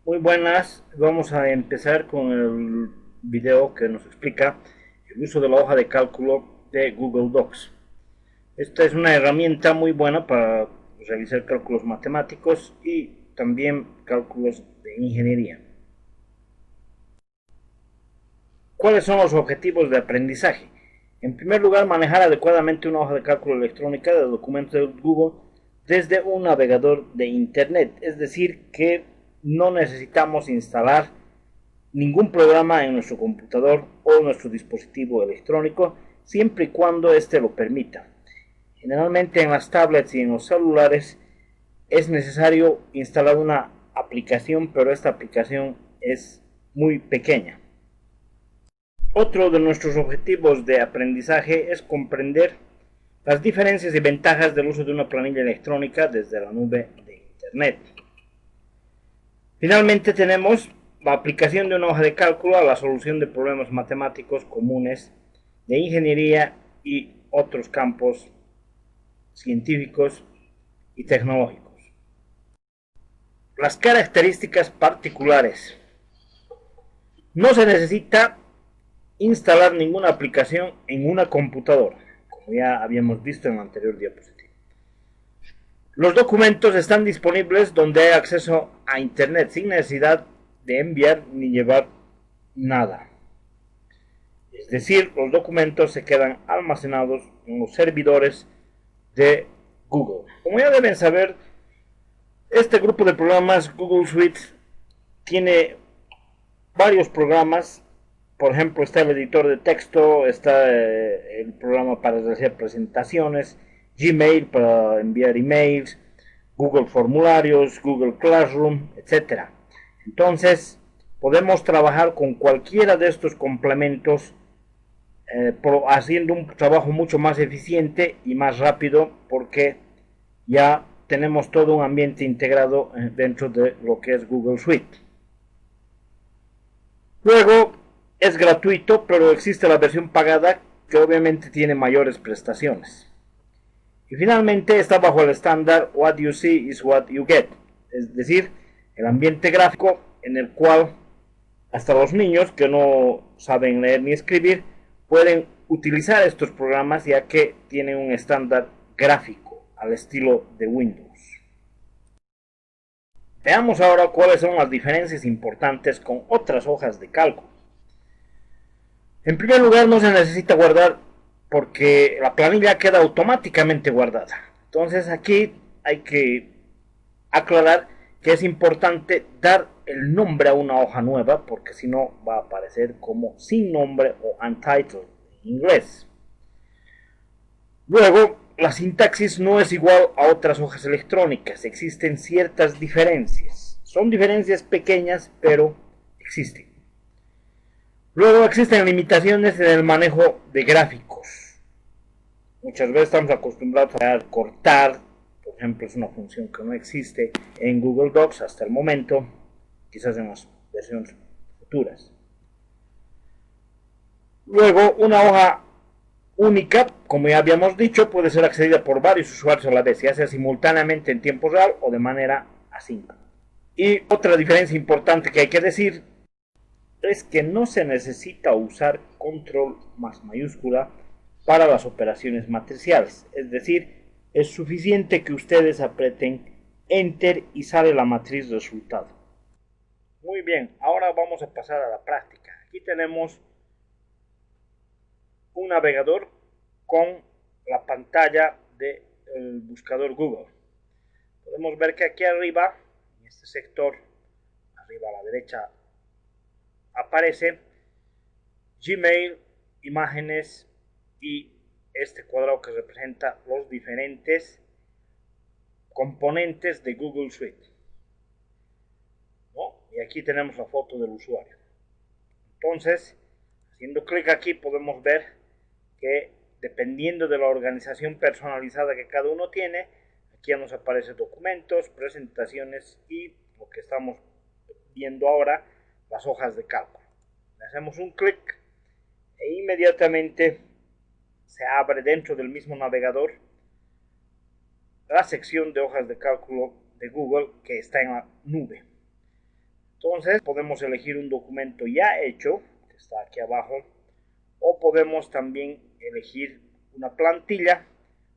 Muy buenas, vamos a empezar con el video que nos explica el uso de la hoja de cálculo de Google Docs. Esta es una herramienta muy buena para realizar cálculos matemáticos y también cálculos de ingeniería. ¿Cuáles son los objetivos de aprendizaje? En primer lugar, manejar adecuadamente una hoja de cálculo electrónica de documentos de Google desde un navegador de Internet, es decir, que no necesitamos instalar ningún programa en nuestro computador o nuestro dispositivo electrónico, siempre y cuando éste lo permita. Generalmente en las tablets y en los celulares es necesario instalar una aplicación, pero esta aplicación es muy pequeña. Otro de nuestros objetivos de aprendizaje es comprender las diferencias y ventajas del uso de una planilla electrónica desde la nube de Internet. Finalmente tenemos la aplicación de una hoja de cálculo a la solución de problemas matemáticos comunes de ingeniería y otros campos científicos y tecnológicos. Las características particulares. No se necesita instalar ninguna aplicación en una computadora, como ya habíamos visto en la anterior diapositiva. Los documentos están disponibles donde hay acceso a Internet sin necesidad de enviar ni llevar nada. Es decir, los documentos se quedan almacenados en los servidores de Google. Como ya deben saber, este grupo de programas Google Suite tiene varios programas. Por ejemplo, está el editor de texto, está el programa para hacer presentaciones, Gmail para enviar emails, Google Formularios, Google Classroom, etc. Entonces, podemos trabajar con cualquiera de estos complementos, haciendo un trabajo mucho más eficiente y más rápido, porque ya tenemos todo un ambiente integrado dentro de lo que es Google Suite. Luego, es gratuito, pero existe la versión pagada que obviamente tiene mayores prestaciones. Y finalmente está bajo el estándar What you see is what you get, es decir, el ambiente gráfico en el cual hasta los niños que no saben leer ni escribir pueden utilizar estos programas, ya que tienen un estándar gráfico al estilo de Windows. Veamos ahora cuáles son las diferencias importantes con otras hojas de cálculo. En primer lugar, no se necesita guardar porque la planilla queda automáticamente guardada. Entonces aquí hay que aclarar que es importante dar el nombre a una hoja nueva, porque si no va a aparecer como sin nombre o untitled en inglés. Luego, la sintaxis no es igual a otras hojas electrónicas, existen ciertas diferencias. Son diferencias pequeñas, pero existen. Luego existen limitaciones en el manejo de gráficos. Muchas veces estamos acostumbrados a cortar, por ejemplo, es una función que no existe en Google Docs hasta el momento, quizás en las versiones futuras. Luego, una hoja única, como ya habíamos dicho, puede ser accedida por varios usuarios a la vez, ya sea simultáneamente en tiempo real o de manera asíncrona. Y otra diferencia importante que hay que decir es que no se necesita usar control más mayúscula para las operaciones matriciales, es decir, es suficiente que ustedes aprieten Enter y sale la matriz resultado. Muy bien, ahora vamos a pasar a la práctica. Aquí tenemos un navegador con la pantalla del buscador Google. Podemos ver que aquí arriba, en este sector, arriba a la derecha, aparece Gmail, imágenes y este cuadrado que representa los diferentes componentes de Google Suite, ¿no? Y aquí tenemos la foto del usuario. Entonces, haciendo clic aquí podemos ver que dependiendo de la organización personalizada que cada uno tiene, aquí ya nos aparecen documentos, presentaciones y lo que estamos viendo ahora, las hojas de cálculo. Le hacemos un clic e inmediatamente se abre dentro del mismo navegador la sección de hojas de cálculo de Google que está en la nube. Entonces podemos elegir un documento ya hecho, que está aquí abajo, o podemos también elegir una plantilla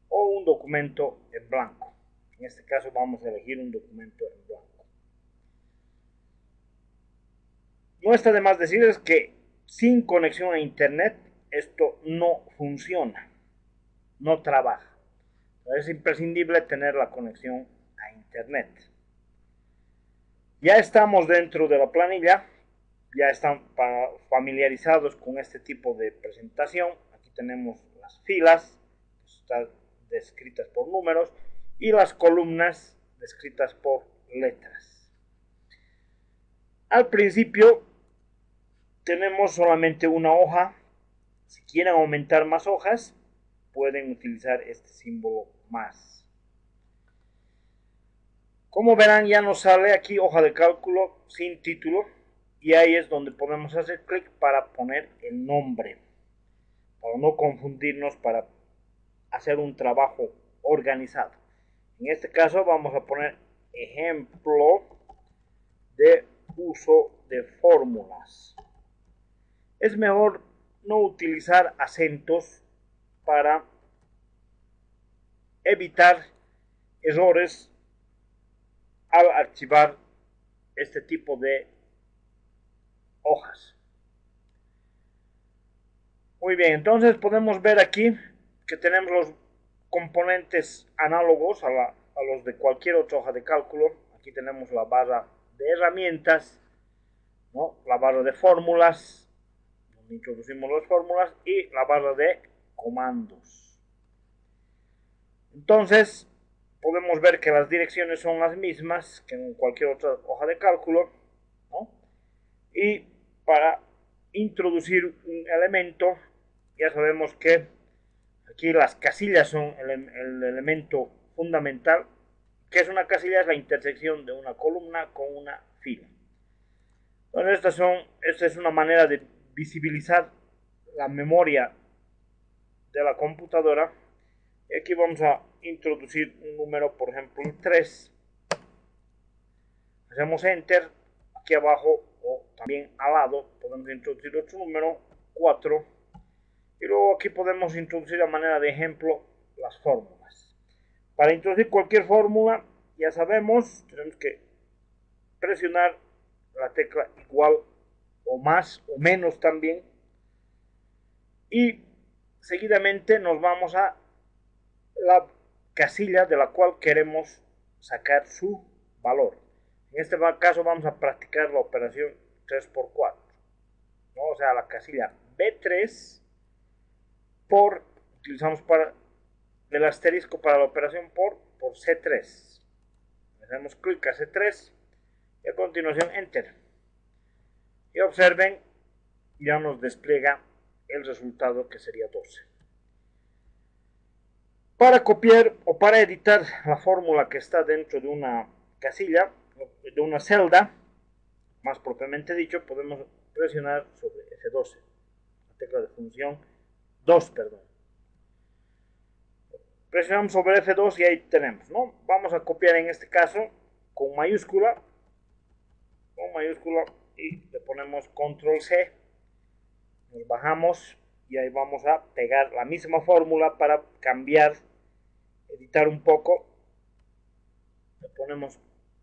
o un documento en blanco. En este caso vamos a elegir un documento en blanco. No está de más decirles que sin conexión a internet esto no funciona, no trabaja. Es imprescindible tener la conexión a internet. Ya estamos dentro de la planilla, ya están familiarizados con este tipo de presentación. Aquí tenemos las filas, que están descritas por números, y las columnas descritas por letras. Al principio tenemos solamente una hoja. Si quieren aumentar más hojas, pueden utilizar este símbolo más. Como verán, ya nos sale aquí hoja de cálculo sin título, y ahí es donde podemos hacer clic para poner el nombre, para no confundirnos, para hacer un trabajo organizado. En este caso vamos a poner ejemplo de uso de fórmulas. Es mejor no utilizar acentos para evitar errores al archivar este tipo de hojas. Muy bien, entonces podemos ver aquí que tenemos los componentes análogos a los de cualquier otra hoja de cálculo. Aquí tenemos la barra de herramientas, ¿no? La barra de fórmulas, donde introducimos las fórmulas, y la barra de comandos. Entonces podemos ver que las direcciones son las mismas que en cualquier otra hoja de cálculo, ¿no? Y para introducir un elemento, ya sabemos que aquí las casillas son el elemento fundamental. ¿Qué es una casilla? Es la intersección de una columna con una fila. Entonces esta es una manera de visibilizar la memoria de la computadora. Y aquí vamos a introducir un número, por ejemplo, 3. Hacemos enter. Aquí abajo o también al lado podemos introducir otro número, 4. Y luego aquí podemos introducir a manera de ejemplo las fórmulas. Para introducir cualquier fórmula, ya sabemos, tenemos que presionar la tecla igual o más o menos también. Y seguidamente nos vamos a la casilla de la cual queremos sacar su valor. En este caso vamos a practicar la operación 3×4, ¿no? O sea, la casilla B3 utilizamos para el asterisco para la operación por C3. Hacemos clic a C3 y a continuación enter. Y observen, ya nos despliega el resultado, que sería 12. Para copiar o para editar la fórmula que está dentro de una casilla, de una celda, más propiamente dicho, podemos presionar sobre F12, la tecla de función 2, perdón. Presionamos sobre F2 y ahí tenemos, ¿no? Vamos a copiar en este caso con mayúscula y le ponemos control C, nos bajamos y ahí vamos a pegar la misma fórmula para cambiar, editar un poco. Le ponemos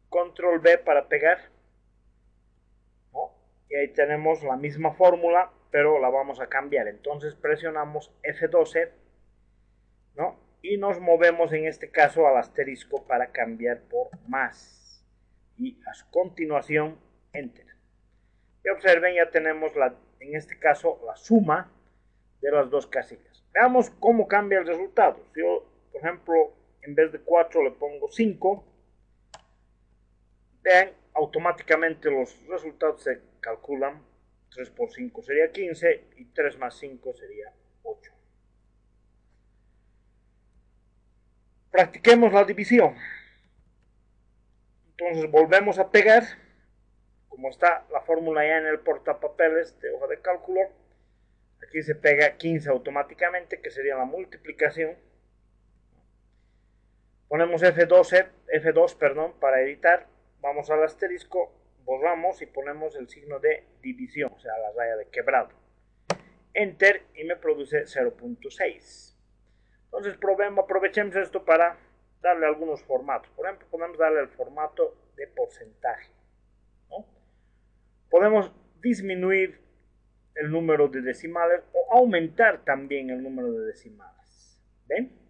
control V para pegar, ¿no? Y ahí tenemos la misma fórmula, pero la vamos a cambiar. Entonces presionamos F12, ¿no? Y nos movemos en este caso al asterisco para cambiar por más. Y a su continuación, enter. Y observen, ya tenemos en este caso la suma de las dos casillas. Veamos cómo cambia el resultado. Si yo, por ejemplo, en vez de 4 le pongo 5, vean, automáticamente los resultados se calculan. 3 por 5 sería 15 y 3 más 5 sería 8. Practiquemos la división. Entonces volvemos a pegar. Como está la fórmula ya en el portapapeles de hoja de cálculo, aquí se pega 15 automáticamente, que sería la multiplicación. Ponemos F2, perdón, para editar. Vamos al asterisco, borramos y ponemos el signo de división, o sea, la raya de quebrado. Enter y me produce 0.6. Entonces aprovechemos esto para darle algunos formatos. Por ejemplo, podemos darle el formato de porcentaje, ¿no? Podemos disminuir el número de decimales o aumentar también el número de decimales. ¿Ven?